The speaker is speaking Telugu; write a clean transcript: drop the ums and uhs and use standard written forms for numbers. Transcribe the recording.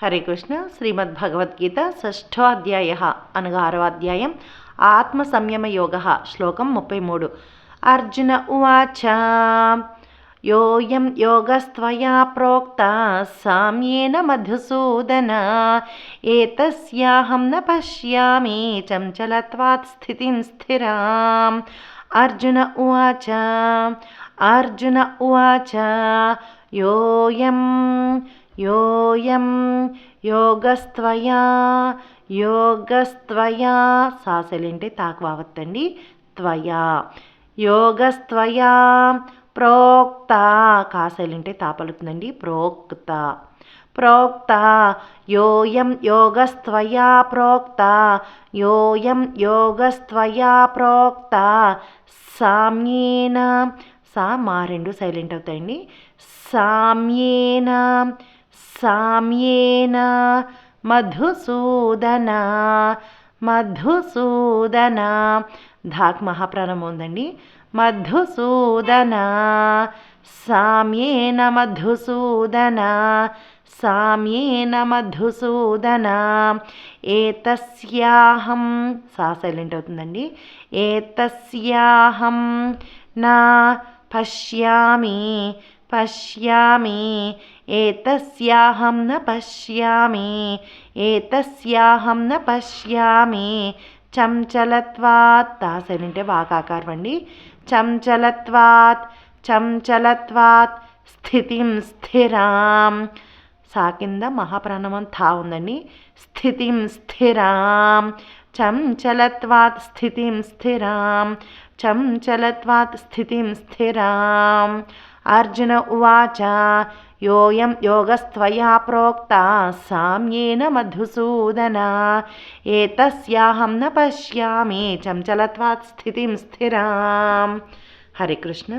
హరే కృష్ణ. శ్రీమద్భగవద్గీత షష్ఠో అధ్యాయ అనగా 6వ అధ్యాయం ఆత్మ సంయమ యోగ. శ్లోకం 33. అర్జున ఉవాచ యోయం యోగస్త్వయా ప్రోక్త సామ్యేన మధుసూదన ఏతస్యాహం న పశ్యామి చంచలత్వాత్ స్థితిం స్థిరాం. అర్జున ఉవాచ యోయం యోగస్త్వయా సాసలింటే తాకువావత్తండి. త్వయా యోగస్త్వయా ప్రోక్త కాసలింటే తాపలుతుందండి. ప్రోక్త యోయం యోగస్త్వయా ప్రోక్త సామ్యేన సా మా రెండు సైలెంట్ అవుతాయండి. సామ్యేన మధుసూదన ధాక్ మహాప్రాణం ఉందండి. మధుసూదన సామ్యేన మధుసూదన ఏతస్యాహం సా సైలెంట్ అవుతుందండి. ఏతస్యాహం నా పశ్యామి ఏతస్యాహం న పశ్యామి చంచలత్వాత్ తా సైలెంటే వాకాకారమండి. చంచలత్వాత్ స్థితిం స్థిరాం సా కింద మహాప్రాణమం థా ఉందండి. స్థితిం స్థిరాం చంచలత్వాత్ స్థితిం స్థిరాం. అర్జున ఉవాచ యోయం యోగస్త్వయా ప్రోక్త సామ్యేన మధుసూదన ఏతస్యాహం న పశ్యామి చంచలత్వాత్ స్థితిం స్థిరాం. హరే కృష్ణ.